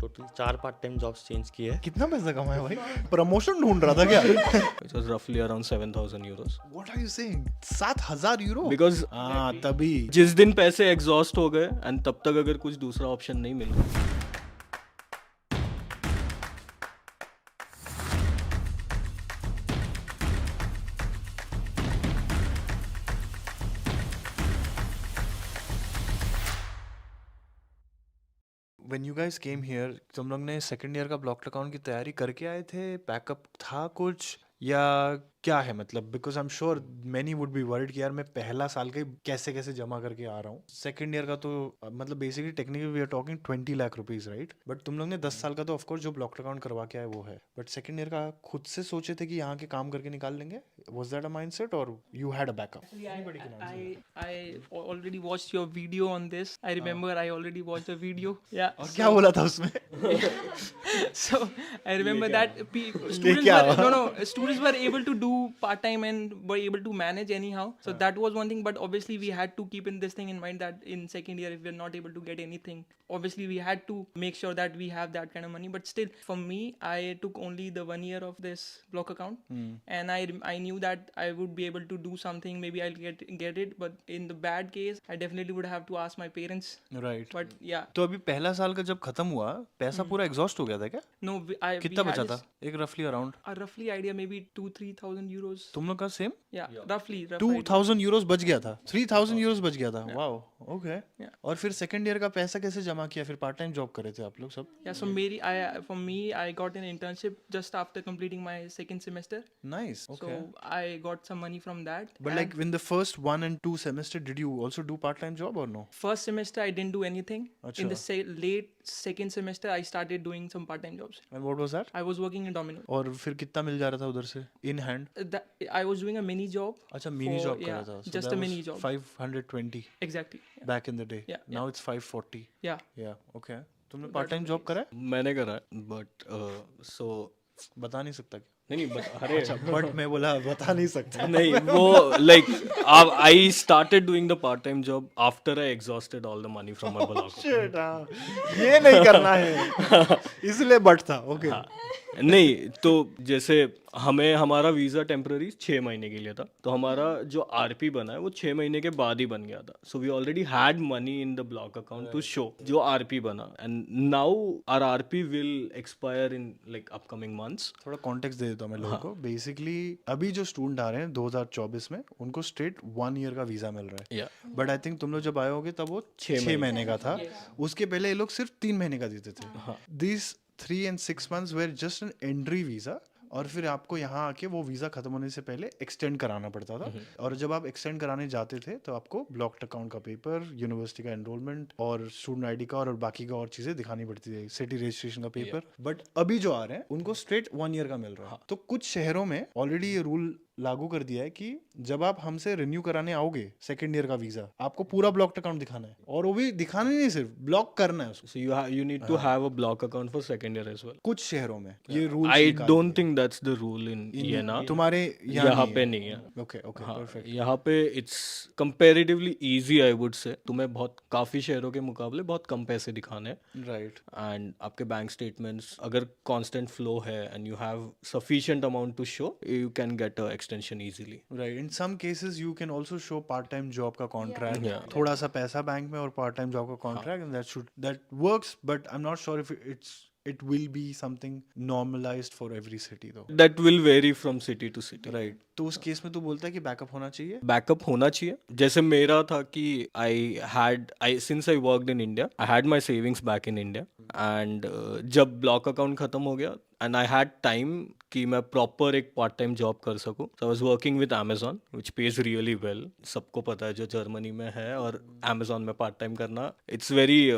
Total 4 part time jobs change किए हैं। कितना पैसा कमाया भाई? प्रमोशन ढूंढ रहा था क्या? It was roughly around 7,000 euros. What are you saying? 7,000 euro? Because हाँ तभी जिस दिन पैसे एग्जॉस्ट हो गए एंड तब तक अगर कुछ दूसरा ऑप्शन नहीं मिला. When you guys came here, तुम लोग ने सेकंड ईयर का ब्लॉक अकाउंट की तैयारी करके आए थे? बैकअप था कुछ या क्या है मतलब? Because I am sure many would be worried कि यार मैं पहला साल का ही कैसे कैसे जमा करके आ रहा हूँ. सेकंड ईयर का तो मतलब basically technically we are talking 20 lakh rupees, right? But तुम लोग ने 10 साल का तो ऑफकोर्स जो ब्लॉक अकाउंट करवा के आए वो है, बट सेकंड ईयर का खुद से सोचे थे कि यहाँ के काम करके निकाल लेंगे? वाज दैट अ माइंडसेट और you had a backup? I already watched your video on this. I remember I already watched the video. Yeah. और क्या बोला था उसमें? So I remember that students were able to do part time and were able to manage anyhow. So that was one thing. But obviously we had to keep in this thing in mind that in second year if we're not able to get anything, obviously we had to make sure that we have that kind of money. But still, for me, I took only the 1 year of this block account, and I knew that I would be able to do something. Maybe I'll get it. But in the bad case, I definitely would have to ask my parents. Right. But yeah, तो अभी पहला साल का जब खत्म हुआ पैसा पूरा एग्जॉस्ट हो गया था क्या? no, कितना we बचा had था एक रफली around? a roughly idea maybe 2,000-3,000 euros. तुम लोग का same? Yeah, roughly idea. 2,000 Euros बच गया था. 3,000 यूरोस बच गया था. Wow, okay. Yeah. और फिर सेकंड ईयर का पैसा कैसे जमा किया? फिर पार्ट टाइम जॉब करे थे आप लोग सब? Yeah, so for me, I got an internship just after completing my second semester. Nice. Okay. So I got some money from that. But like in the first 1 and 2 semester, did you also do part-time job or no? First semester I didn't do anything. In the अच्छा. late second semester I started doing some part-time jobs. And what was that? I was working in Domino's. और फिर कितना मिल जा रहा था उधर से in hand? I was doing a mini job. अच्छा मिनी For- जॉब कर yeah, रहा था. So just that a was mini job. 520 Exactly. Yeah. back in the day. Yeah, Now it's 540. Yeah. Yeah, okay. तुमने part time job करा है? मैंने करा है बट सो बता नहीं सकता क्या? नहीं बट अरे बट मैं बोला बता नहीं सकता. नहीं वो like I started doing the part time job after I exhausted all the money from my block. Shit, हाँ. ये नहीं करना है इसलिए बट था. ओके. नहीं तो जैसे हमें हमारा वीज़ा टेम्पररी 6 महीने के लिए था, तो हमारा जो आरपी बना है वो 6 महीने के बाद ही बन गया था. So we already had money in the block account to show जो आरपी बना, and now our RP will expire in like upcoming months. थोड़ा कॉन्टेक्स्ट दे देता हूँ मैं लोगों को. बेसिकली अभी जो स्टूडेंट आ रहे हैं 2024 में उनको स्ट्रेट 1 ईयर का वीजा मिल रहा है. या बट आई थिंक तुम लोग जब आए होगे तब वो 6 महीने का था. उसके पहले ये लोग सिर्फ 3 महीने का देते थे. This 3 and 6 months were just an entry visa. और फिर आपको यहाँ आके वो वीज़ा खत्म होने से पहले एक्सटेंड कराना पड़ता था. और जब आप एक्सटेंड कराने जाते थे तो आपको ब्लॉक्ड अकाउंट का पेपर, यूनिवर्सिटी का एनरोलमेंट और स्टूडेंट आईडी का और बाकी का और चीज़ें दिखानी पड़ती थी, सिटी रजिस्ट्रेशन का पेपर. बट अभी जो आ रहे हैं उनको स्ट्रेट 1 ईयर का मिल रहा है. तो कुछ शहरों में ऑलरेडी ये रूल लागू कर दिया है कि जब आप हमसे रिन्यू कराने आओगे सेकंड ईयर का वीजा, आपको पूरा ब्लॉक्ड अकाउंट दिखाना है. और वो भी दिखाना नहीं, सिर्फ ब्लॉक करना है उसको. So you need to have a block account for second year as well. कुछ शहरों में ये rule I don't think that's the rule in Jena. तुम्हारे यहाँ पे नहीं है. Okay okay perfect. यहाँ पे it's comparatively easy I would say. तुम्हें बहुत काफ़ी शहरों के मुकाबले बहुत कम पैसे दिखाने हैं, राइट. एंड आपके बैंक स्टेटमेंट्स अगर कांस्टेंट फ्लो है and you have sufficient amount to show, you can get a extension easily. Right. In some cases you can also show part time job का कॉन्ट्रैक्ट. Yeah. थोड़ा सा पैसा bank में और part time job का contract, and that works. But I am not sure if it will be something normalized for every city though. That will vary from city to city. Right. तो उस case में तू बोलता है कि backup होना चाहिए. बैकअप होना चाहिए. जैसे मेरा था कि I since I worked in India, I had my savings back in India, and जब ब्लॉक अकाउंट खत्म हो गया एंड आई हैड टाइम कि मैं प्रॉपर एक पार्ट टाइम जॉब कर सकूं, so I was working with Amazon which pays really well. सबको पता है जो जर्मनी में है, और अमेजॉन में पार्ट टाइम करना it's very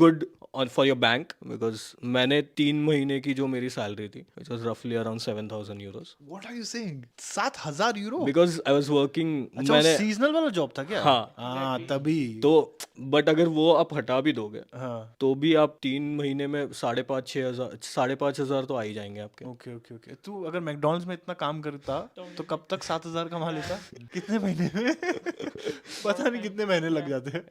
good on for your bank. Because मैंने 3 महीने की जो मेरी सैलरी थी, विच वाज रफली around 7,000 euros. What are you saying? 7,000 euro? Because I was working. अच्छा, मैंने सीजनल वाला जॉब था क्या? हाँ. तभी तो बट अगर वो आप हटा भी दोगे हाँ. तो भी आप 3 महीने में 5,500 तो आ ही जाएंगे आपके. Okay okay okay. तू अगर मैकडॉनल्ड्स में इतना काम करता तो कब तक 7,000 कमा लेता? कितने महीने में? पता नहीं कितने महीने लग जाते हैं.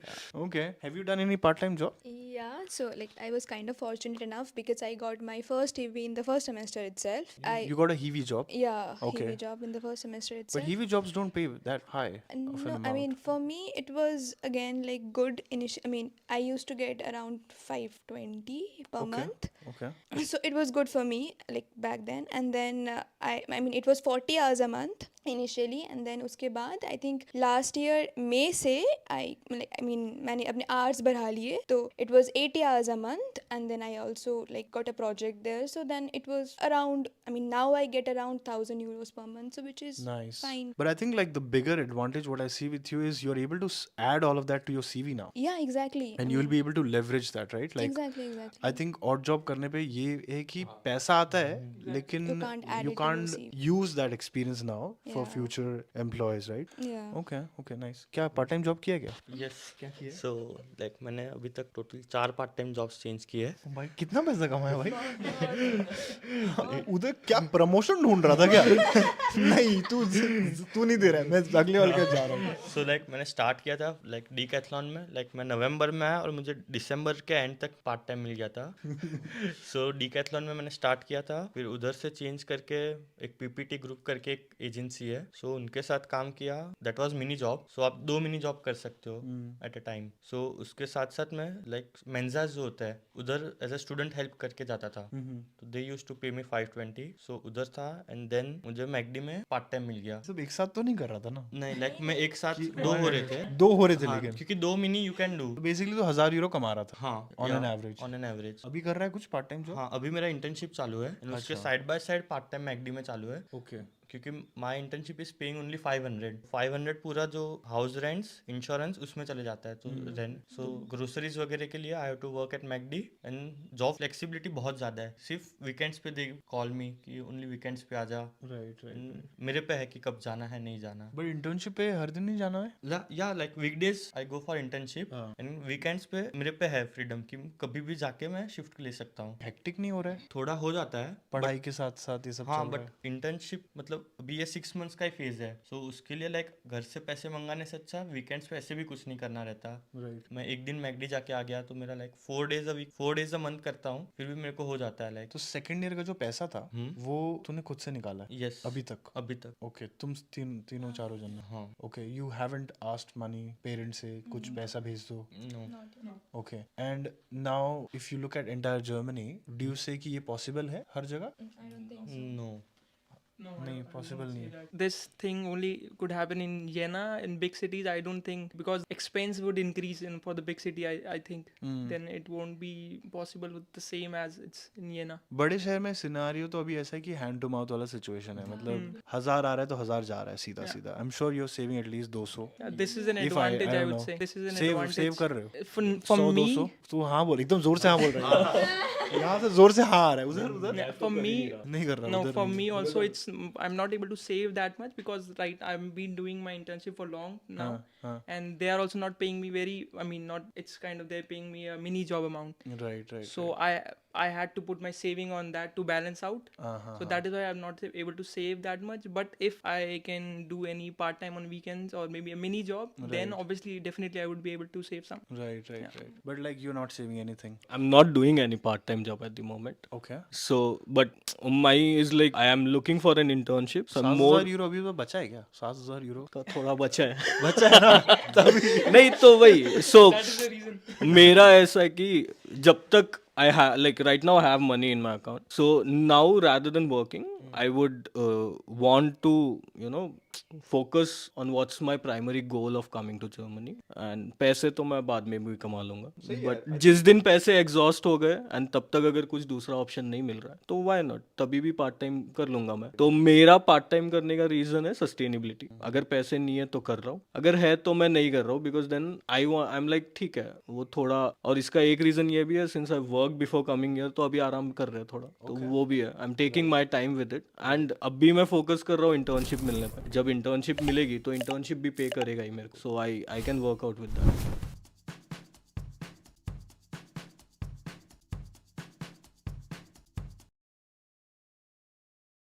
Okay. Have you done any part time job? Yeah, so like I was kind of fortunate enough because I got my first EV in the first semester itself. You got a Hivi job, Yeah, Okay. EV job in the first semester but itself. Hivi jobs don't pay that high of an No, amount. I mean for me it was again like good initial. I mean I used to get around 520 per Okay. month. Okay. So it was good for me like back then, and then I mean it was 40 hours a month initially, and then उसके बाद I think last year May से I mean मैंने अपने hours बढ़ा लिए, तो it was 80 hours a month, and then I also like got a project there, so then it was around, I mean now I get around 1,000 euros per month, so which is Nice. fine. But I think like the bigger advantage what I see with you is you're able to add all of that to your CV now, Yeah, exactly. and you will be able to leverage that, right? Like exactly. I think odd job करने पे ये है कि पैसा आता है, लेकिन You can't add you it to your can't CV. use that experience now for Yeah. future employees, right? Yeah. Okay, okay, nice. क्या पार्ट टाइम जॉब किया क्या? यस सो लाइक मैंने अभी तक total 4 part time jobs change किए हैं भाई कितना पैसा कमाया भाई? उधर क्या प्रमोशन ढूंढ रहा था क्या? नहीं, तू नहीं दे रहा है, मैं अगले वाले के जा रहा हूँ. सो लाइक मैंने स्टार्ट किया था लाइक डीकैथलॉन में, लाइक मैं नवंबर में आया और मुझे दिसंबर के एंड तक पार्ट टाइम मिल गया था. सो डीकैथलॉन में मैंने स्टार्ट किया था, फिर उधर से चेंज करके एक पीपीटी ग्रुप करके एक एजेंसी है, सो उनके साथ काम किया. That was mini job. So आप 2 मिनी जॉब कर सकते हो एट अ टाइम. सो उसके साथ साथ मैं लाइक मेंजाज जो होता है उधर एज अ स्टूडेंट हेल्प करके जाता था. तो दे यूज्ड टू पे मी 520. सो उधर था, एंड देन मुझे मैकडी में पार्ट टाइम मिल गया. सब एक साथ तो नहीं कर रहा था ना? नहीं लाइक मैं एक साथ 2 हो रहे थे. दो हो रहे थे हाँ, लेकिन क्योंकि 2 mini you can do. Basically तो 1,000 यूरो कमा रहा था हाँ, on an average. On an average. अभी कर रहा है कुछ पार्ट टाइम जॉब? हाँ, अभी मेरा इंटर्नशिप चालू है and उसके side by side part time McD में चालू है, ओके. क्योंकि my internship is paying only 500 पूरा जो हाउस रेंट्स इंश्योरेंस उसमें चले जाता है. तो रेंट, सो ग्रोसरीज वगैरह के लिए I have to work at McD, and job flexibility बहुत ज़्यादा है. सिर्फ वीकेंड्स पे दे कॉल मी कि ओनली वीकेंड्स पे आ जा. राइट. And मेरे पे है कि कब जाना है नहीं जाना. बट इंटर्नशिप पे हर दिन नहीं जाना है? या like weekdays I go for internship, and weekends पे मेरे पे है फ्रीडम कि कभी भी जाके मैं शिफ्ट ले सकता हूँ. हेक्टिक नहीं हो रहा है थोड़ा हो जाता है पढ़ाई के साथ साथ ये सब हाँ, चल रहा बट इंटर्नशिप मतलब अभी ये 6 मंथ्स का ही फेज है. सो उसके लिए लाइक घर से पैसे मंगाने से अच्छा वीकेंड्स पे ऐसे भी कुछ नहीं करना रहता. है? राइट. मैं एक दिन मैकडी जाके आ गया तो मेरा like 4 days a week 4 days a month करता हूँ, फिर भी मेरे को हो जाता है लाइक. तो सेकंड ईयर का जो पैसा था वो तूने खुद से निकाला है यस, अभी तक? अभी तक. ओके. तुम तीनों चारों जन? हाँ. Okay. You haven't asked money parents से कुछ पैसा भेज दो? No. Okay. And now if you look at entire Germany, do you say कि ये पॉसिबल है हर जगह? नो. नहीं, पॉसिबल नहीं है. This thing only could happen in Vienna. In big cities, I don't think, because expense would increase in for the big city. I think then it won't be possible with the same as it's in Vienna. बड़े शहर में scenario तो अभी ऐसा है कि hand to mouth वाला situation है. मतलब 1,000 आ रहा है तो 1,000 जा रहा है सीधा सीधा. I am sure you are saving at least 200. Yeah, this is an If I advantage, I don't would know. say. This is an save advantage. कर रहे हो? For 100 me, 200 तू हाँ बोल, एकदम जोर से हाँ बोल रहा है. यहाँ से जोर से हाँ आ रहा है. उधर yeah, for me, नहीं कर रहा. no, उधर for नहीं. me also it's I'm not able to save that much because right I've been doing my internship for long now, and they are also not paying me very. I mean, not it's kind of they're paying me a mini job amount. Right. So I had to put my saving on that to balance out. So that is why I'm not able to save that much. But if I can do any part time on weekends or maybe a mini job, then obviously definitely I would be able to save some. Right. But like you're not saving anything. I'm not doing any part-time job at the moment. Okay. So, but my is like I am looking for an internship. Some 7,000 more. Euro अभी तो बचा है क्या? 7,000 euro का थोड़ा बचा है. बचा है ना? नहीं तो वही. So That is the reason. मेरा ऐसा है कि जब तक I have like right now I have money in my account. So now rather than working, I would want to focus on what's my primary goal of coming to Germany. And पैसे तो मैं बाद में भी कमा लूंगा. But जिस दिन पैसे exhaust हो गए and तब तक अगर कुछ दूसरा option नहीं मिल रहा है तो why not? तभी भी part time कर लूंगा मैं. तो मेरा part time करने का reason है sustainability. अगर पैसे नहीं है तो कर रहा हूँ. अगर है तो मैं नहीं कर रहा हूँ because then I'm like ठीक है वो थोड़ा. और इसका एक reason ये भी है since I worked before coming here तो अभी आराम कर रहे हैं थोड़ा. तो वो भी है. I'm taking my time with it. And अभी मैं focus कर रहा हूँ internship मिलने पे. जब internship मिलेगी तो internship भी pay करेगा ही मेरे को. So I can work out with that.